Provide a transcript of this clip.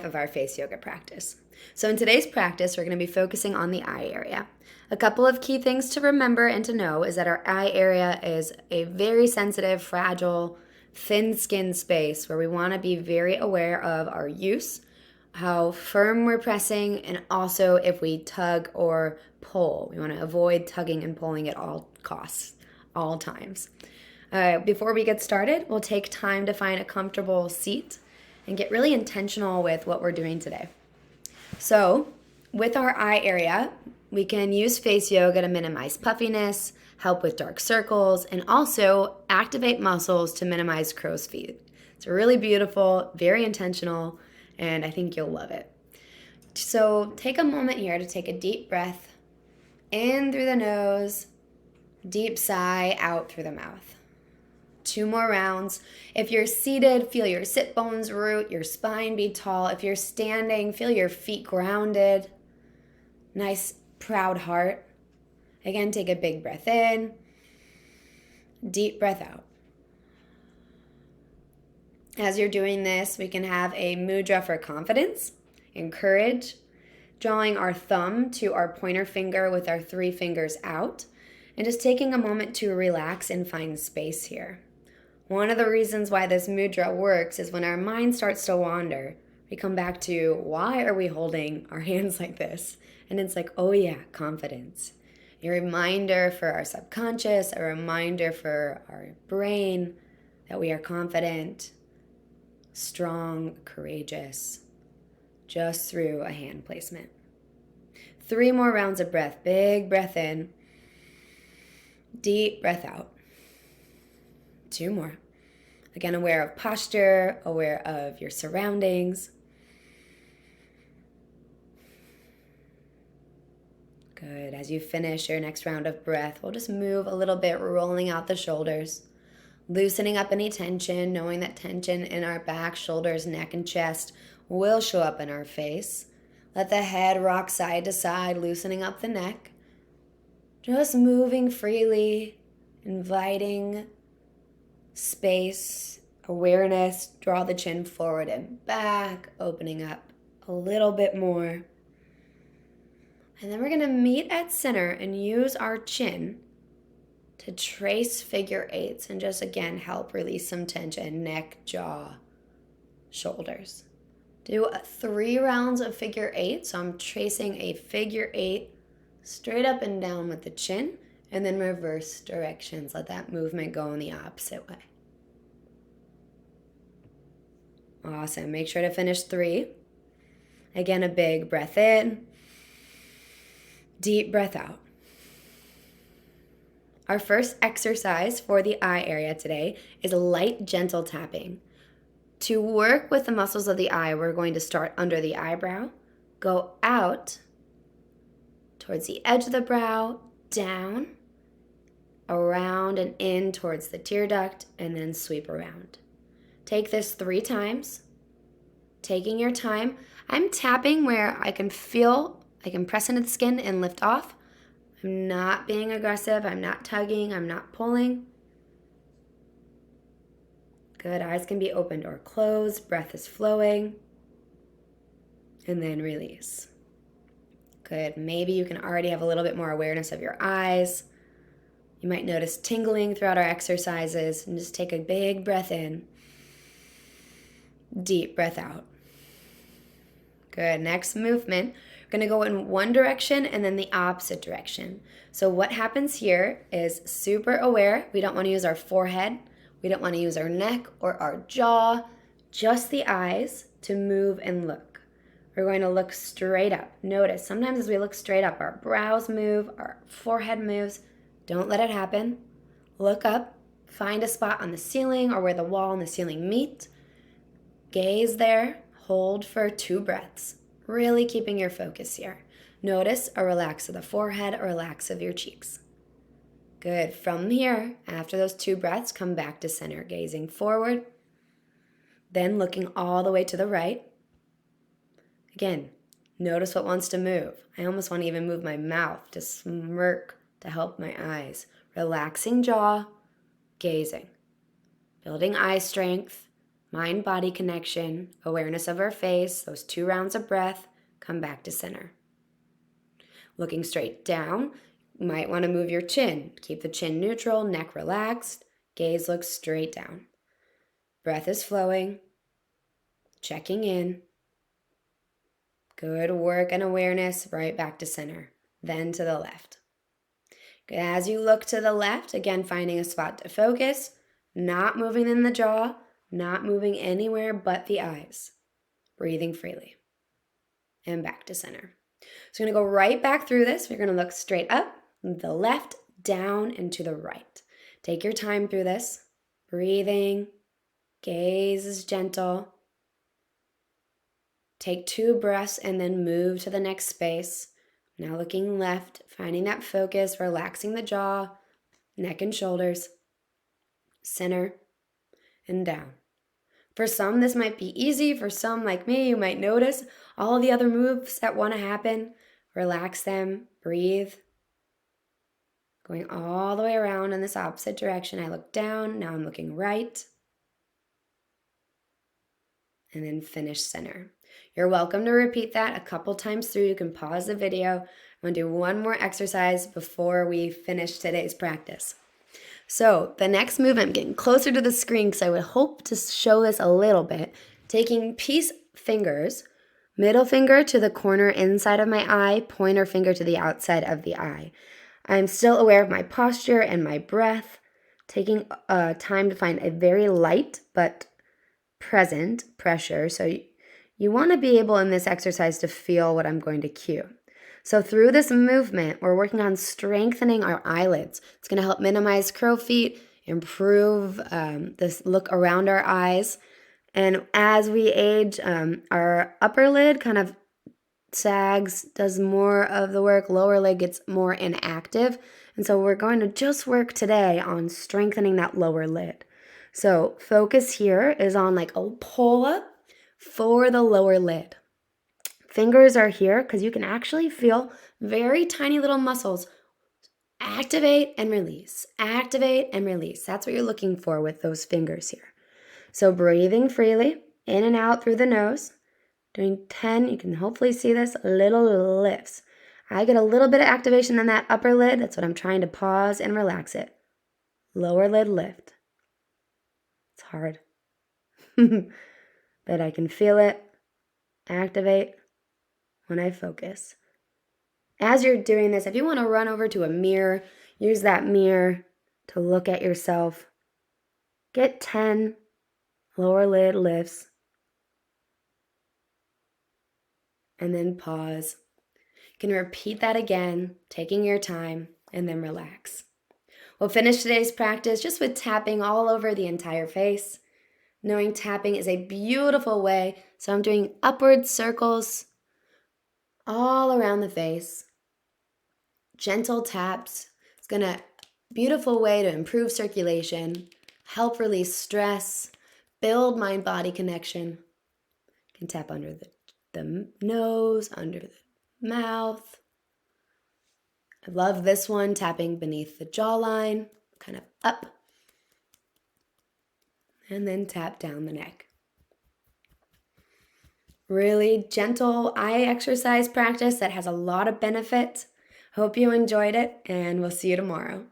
5 of our face yoga practice. So in today's practice, we're going to be focusing on the eye area. A couple of key things to remember and to know is that our eye area is a very sensitive, fragile, thin skin space where we want to be very aware of our use, how firm we're pressing, and also if we tug or pull. We want to avoid tugging and pulling at all costs, all times. Before we get started, we'll take time to find a comfortable seat and get really intentional with what we're doing today. So, with our eye area, we can use face yoga to minimize puffiness, help with dark circles, and also activate muscles to minimize crow's feet. It's really beautiful, very intentional, and I think you'll love it. So, take a moment here to take a deep breath in through the nose, deep sigh out through the mouth. 2 more rounds. If you're seated, feel your sit bones root, your spine be tall. If you're standing, feel your feet grounded. Nice, proud heart. Again, take a big breath in. Deep breath out. As you're doing this, we can have a mudra for confidence and courage, drawing our thumb to our pointer finger with our 3 fingers out, and just taking a moment to relax and find space here. One of the reasons why this mudra works is when our mind starts to wander, we come back to, why are we holding our hands like this? And it's like, oh yeah, confidence. A reminder for our subconscious, a reminder for our brain that we are confident, strong, courageous, just through a hand placement. 3 more rounds of breath. Big breath in. Deep breath out. 2 more. Again, aware of posture, aware of your surroundings. Good. As you finish your next round of breath, we'll just move a little bit, rolling out the shoulders, loosening up any tension, knowing that tension in our back, shoulders, neck, and chest will show up in our face. Let the head rock side to side, loosening up the neck. Just moving freely, inviting space, awareness. Draw the chin forward and back, opening up a little bit more. And then we're going to meet at center and use our chin to trace figure 8s and just, again, help release some tension, neck, jaw, shoulders. Do 3 rounds of figure 8. So I'm tracing a figure 8 straight up and down with the chin, and then reverse directions. Let that movement go in the opposite way. Awesome. Make sure to finish 3. Again, a big breath in. Deep breath out. Our first exercise for the eye area today is light, gentle tapping. To work with the muscles of the eye, we're going to start under the eyebrow, go out towards the edge of the brow, down, around and in towards the tear duct, and then sweep around. Take this 3 times, taking your time. I'm tapping where I can feel, I can press into the skin and lift off. I'm not being aggressive, I'm not tugging, I'm not pulling. Good, eyes can be opened or closed, breath is flowing, and then release. Good, maybe you can already have a little bit more awareness of your eyes. You might notice tingling throughout our exercises, and just take a big breath in. Deep breath out. Good, next movement, we're going to go in one direction and then the opposite direction. So what happens here is super aware. We don't want to use our forehead. We don't want to use our neck or our jaw, just the eyes to move and look. We're going to look straight up. Notice, sometimes as we look straight up, our brows move, our forehead moves. Don't let it happen. Look up, find a spot on the ceiling or where the wall and the ceiling meet. Gaze there, hold for 2 breaths. Really keeping your focus here. Notice a relax of the forehead, a relax of your cheeks. Good. From here, after those 2 breaths, come back to center, gazing forward, then looking all the way to the right. Again, notice what wants to move. I almost want to even move my mouth to smirk to help my eyes. Relaxing jaw, gazing. Building eye strength, mind-body connection, awareness of our face, those 2 rounds of breath, come back to center. Looking straight down, you might want to move your chin. Keep the chin neutral, neck relaxed, gaze looks straight down. Breath is flowing, checking in. Good work and awareness, right back to center, then to the left. As you look to the left, again, finding a spot to focus, not moving in the jaw, not moving anywhere but the eyes. Breathing freely. And back to center. So we're going to go right back through this. We're going to look straight up, the left, down, and to the right. Take your time through this. Breathing. Gaze is gentle. Take 2 breaths and then move to the next space. Now looking left, finding that focus, relaxing the jaw, neck and shoulders, center, and down. For some, this might be easy. For some, like me, you might notice all the other moves that want to happen. Relax them, breathe. Going all the way around in this opposite direction. I look down, now I'm looking right. And then finish center. You're welcome to repeat that a couple times through. You can pause the video. I'm going to do one more exercise before we finish today's practice. So the next move, I'm getting closer to the screen because I would hope to show this a little bit. Taking peace fingers, middle finger to the corner inside of my eye, pointer finger to the outside of the eye. I'm still aware of my posture and my breath, taking time to find a very light but present pressure. So you want to be able in this exercise to feel what I'm going to cue. So through this movement, we're working on strengthening our eyelids. It's going to help minimize crow feet, improve this look around our eyes. And as we age, our upper lid kind of sags, does more of the work. Lower lid gets more inactive. And so we're going to just work today on strengthening that lower lid. So focus here is on like a pull-up for the lower lid. Fingers are here because you can actually feel very tiny little muscles activate and release, activate and release. That's what you're looking for with those fingers here. So breathing freely, in and out through the nose. Doing 10, you can hopefully see this, little lifts. I get a little bit of activation in that upper lid. That's what I'm trying to pause and relax it. Lower lid lift. It's hard. But I can feel it activate when I focus. As you're doing this, if you want to run over to a mirror, use that mirror to look at yourself. Get 10 lower lid lifts. And then pause. You can repeat that again, taking your time, and then relax. We'll finish today's practice just with tapping all over the entire face. Knowing tapping is a beautiful way, so I'm doing upward circles all around the face. Gentle taps. It's beautiful way to improve circulation, help release stress, build mind-body connection. You can tap under the nose, under the mouth. I love this one, tapping beneath the jawline, kind of up. And then tap down the neck. Really gentle eye exercise practice that has a lot of benefit. Hope you enjoyed it, and we'll see you tomorrow.